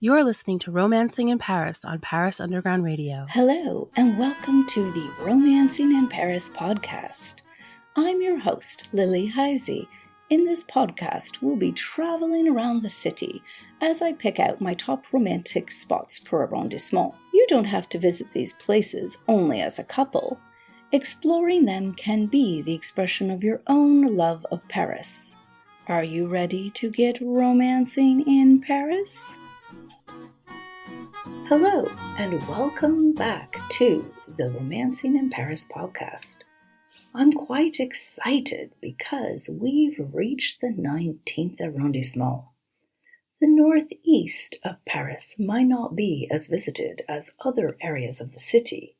You're listening to Romancing in Paris on Paris Underground Radio. Hello, and welcome to the Romancing in Paris podcast. I'm your host, Lily Heise. In this podcast, we'll be traveling around the city as I pick out my top romantic spots per arrondissement. You don't have to visit these places only as a couple. Exploring them can be the expression of your own love of Paris. Are you ready to get romancing in Paris? Hello, and welcome back to the Romancing in Paris podcast. I'm quite excited because we've reached the 19th arrondissement. The northeast of Paris might not be as visited as other areas of the city,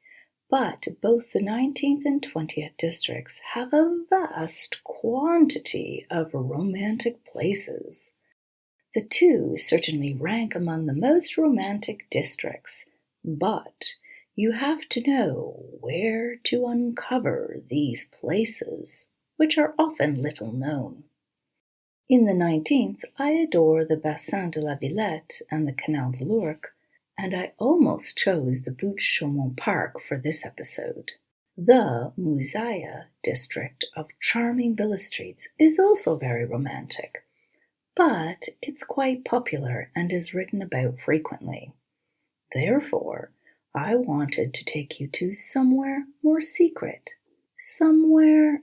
but both the 19th and 20th districts have a vast quantity of romantic places. The two certainly rank among the most romantic districts, but you have to know where to uncover these places, which are often little known. In the 19th, I adore the Bassin de la Villette and the Canal de l'Ourcq, and I almost chose the Butte Park for this episode. The Musaya district of charming villa streets is also very romantic, but it's quite popular and is written about frequently. Therefore, I wanted to take you to somewhere more secret, somewhere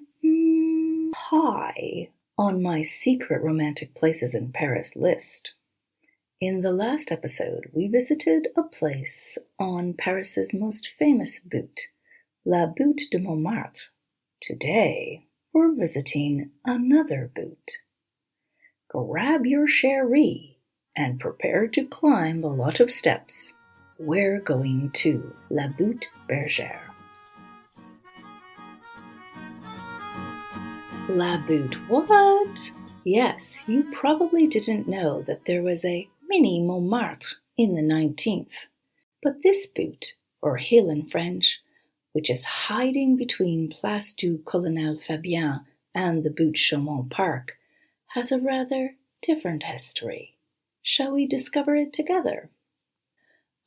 high on my secret romantic places in Paris list. In the last episode, we visited a place on Paris's most famous butte, La Butte de Montmartre. Today, we're visiting another butte. Grab your chérie and prepare to climb a lot of steps. We're going to La Butte Bergeyre. La Butte what? Yes, you probably didn't know that there was a mini Montmartre in the 19th. But this butte, or hill in French, which is hiding between Place du Colonel Fabien and the Butte Chaumont Park, has a rather different history. Shall we discover it together?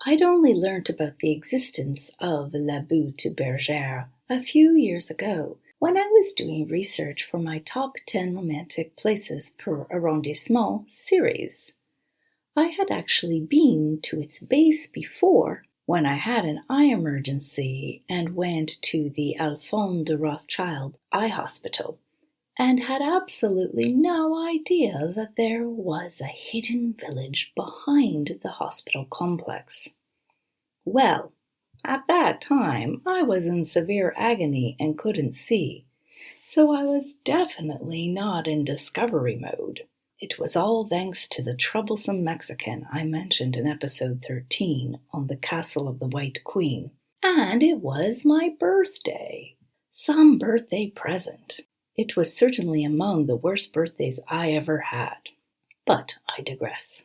I'd only learnt about the existence of La Butte Bergeyre a few years ago when I was doing research for my top 10 romantic places per arrondissement series. I had actually been to its base before when I had an eye emergency and went to the Alphonse de Rothschild Eye Hospital, and had absolutely no idea that there was a hidden village behind the hospital complex. Well, at that time, I was in severe agony and couldn't see, so I was definitely not in discovery mode. It was all thanks to the troublesome Mexican I mentioned in episode 13 on the Castle of the White Queen, and it was my birthday. Some birthday present. It was certainly among the worst birthdays I ever had. But I digress.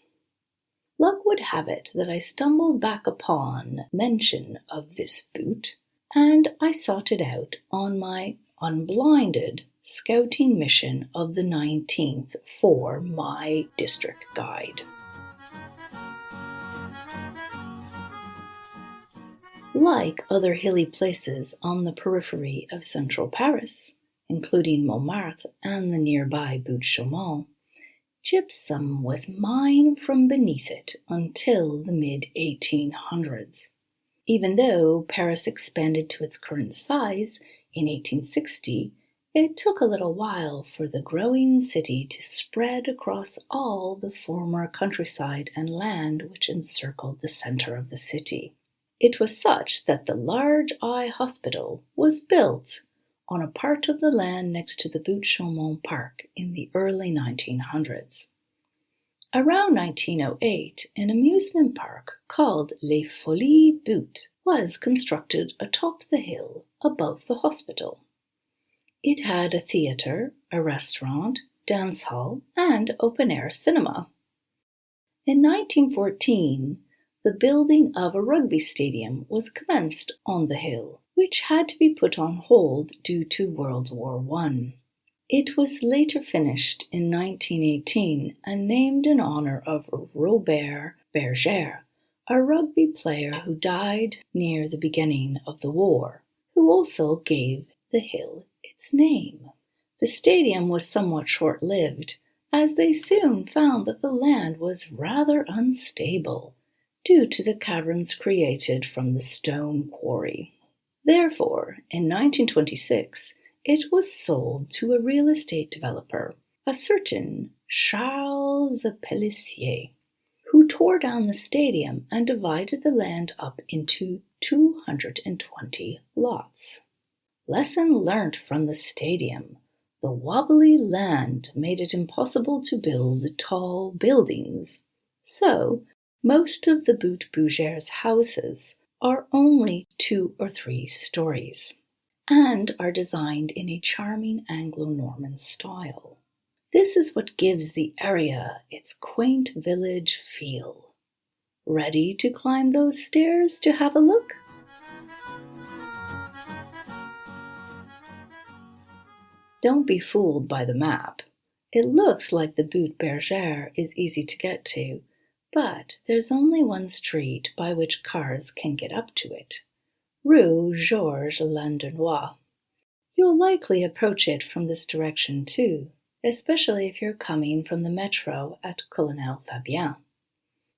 Luck would have it that I stumbled back upon mention of this butte, and I sought it out on my unblinded scouting mission of the 19th for my district guide. Like other hilly places on the periphery of central Paris, including Montmartre and the nearby Butte Chaumont, gypsum was mined from beneath it until the mid-1800s. Even though Paris expanded to its current size in 1860, it took a little while for the growing city to spread across all the former countryside and land which encircled the center of the city. It was such that the large eye hospital was built on a part of the land next to the Butte Chaumont Park in the early 1900s. Around 1908, an amusement park called Les Folies Butte was constructed atop the hill above the hospital. It had a theatre, a restaurant, dance hall, and open-air cinema. In 1914, the building of a rugby stadium was commenced on the hill, which had to be put on hold due to World War I. It was later finished in 1918 and named in honor of Robert Bergeyre, a rugby player who died near the beginning of the war, who also gave the hill its name. The stadium was somewhat short-lived, as they soon found that the land was rather unstable due to the caverns created from the stone quarry. Therefore, in 1926, it was sold to a real estate developer, a certain Charles Pellissier, who tore down the stadium and divided the land up into 220 lots. Lesson learnt from the stadium. The wobbly land made it impossible to build tall buildings, so most of the Butte Bergeyre's houses are only 2 or 3 stories, and are designed in a charming Anglo-Norman style. This is what gives the area its quaint village feel. Ready to climb those stairs to have a look? Don't be fooled by the map. It looks like the Butte Bergeyre is easy to get to, but there's only one street by which cars can get up to it, Rue Georges Landenois. You'll likely approach it from this direction too, especially if you're coming from the metro at Colonel Fabien.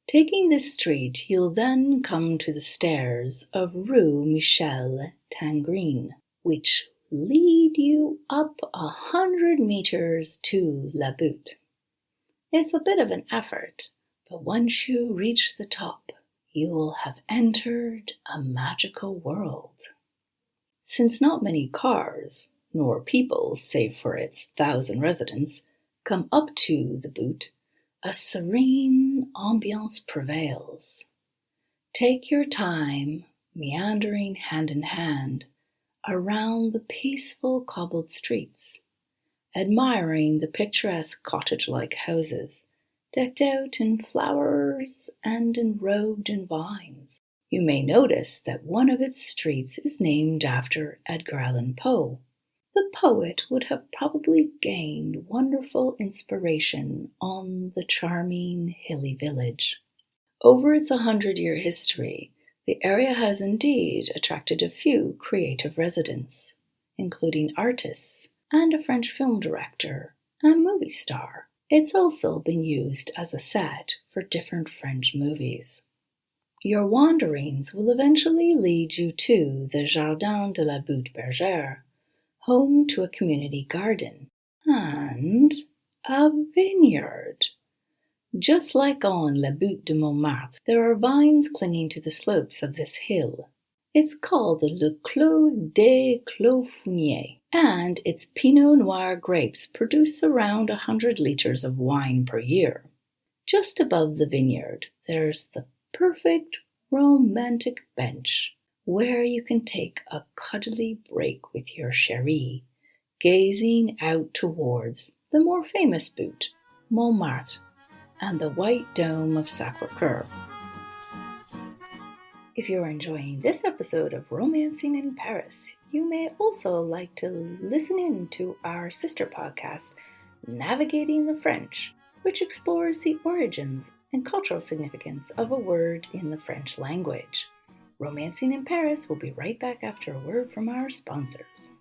Taking this street, you'll then come to the stairs of Rue Michel Tangrin, which lead you up 100 meters to La Butte. It's a bit of an effort, but once you reach the top, you will have entered a magical world. Since not many cars, nor people save for its 1,000 residents, come up to the Butte, a serene ambiance prevails. Take your time, meandering hand in hand, around the peaceful cobbled streets, admiring the picturesque cottage-like houses, decked out in flowers and enrobed in vines. You may notice that one of its streets is named after Edgar Allan Poe. The poet would have probably gained wonderful inspiration on the charming hilly village. Over its 100-year history, the area has indeed attracted a few creative residents, including artists and a French film director and movie star. It's also been used as a set for different French movies. Your wanderings will eventually lead you to the Jardin de la Butte Bergeyre, home to a community garden, and a vineyard. Just like on La Butte de Montmartre, there are vines clinging to the slopes of this hill. It's called Le Clos des Clofonniers, and its Pinot Noir grapes produce around 100 liters of wine per year. Just above the vineyard, there's the perfect romantic bench where you can take a cuddly break with your chérie, gazing out towards the more famous Butte, Montmartre, and the white dome of Sacré-Cœur. If you're enjoying this episode of Romancing in Paris, you may also like to listen in to our sister podcast, Navigating the French, which explores the origins and cultural significance of a word in the French language. Romancing in Paris will be right back after a word from our sponsors.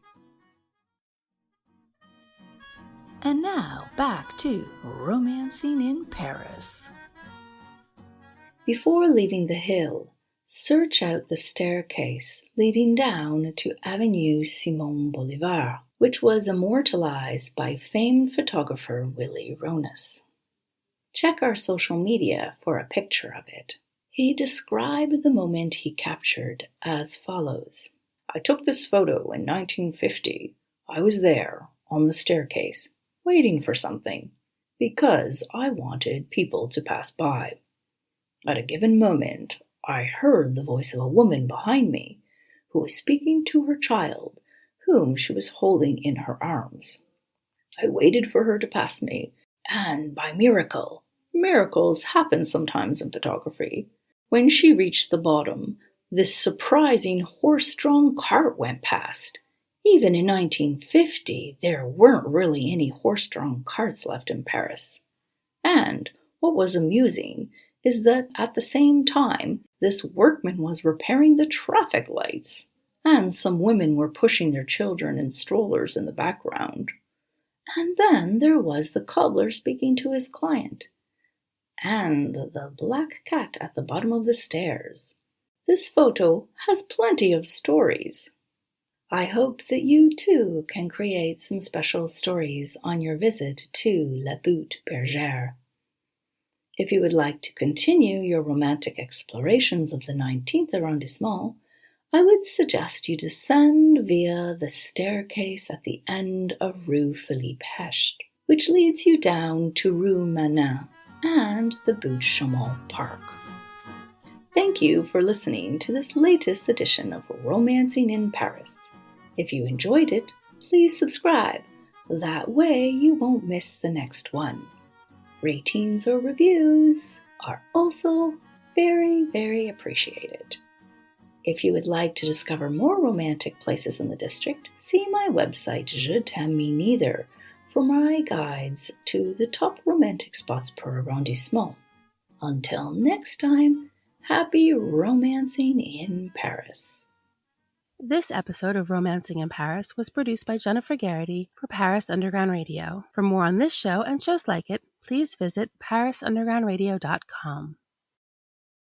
And now, back to Romancing in Paris. Before leaving the hill, search out the staircase leading down to Avenue Simon Bolivar, which was immortalized by famed photographer Willy Ronas. Check our social media for a picture of it. He described the moment he captured as follows. "I took this photo in 1950. I was there, on the staircase, waiting for something, because I wanted people to pass by. At a given moment, I heard the voice of a woman behind me, who was speaking to her child, whom she was holding in her arms. I waited for her to pass me, and by miracle, miracles happen sometimes in photography, when she reached the bottom, this surprising horse-drawn cart went past. Even in 1950, there weren't really any horse-drawn carts left in Paris. And what was amusing is that at the same time, this workman was repairing the traffic lights, and some women were pushing their children in strollers in the background. And then there was the cobbler speaking to his client, and the black cat at the bottom of the stairs. This photo has plenty of stories. I hope that you too can create some special stories on your visit to La Butte Bergeyre. If you would like to continue your romantic explorations of the 19th arrondissement, I would suggest you descend via the staircase at the end of Rue Philippe Hecht, which leads you down to Rue Manin and the Butte Chaumont Park. Thank you for listening to this latest edition of Romancing in Paris. If you enjoyed it, please subscribe. That way you won't miss the next one. Ratings or reviews are also very, very appreciated. If you would like to discover more romantic places in the district, see my website Je t'aime me neither for my guides to the top romantic spots per arrondissement. Until next time, happy romancing in Paris. This episode of Romancing in Paris was produced by Jennifer Garrity for Paris Underground Radio. For more on this show and shows like it, please visit parisundergroundradio.com.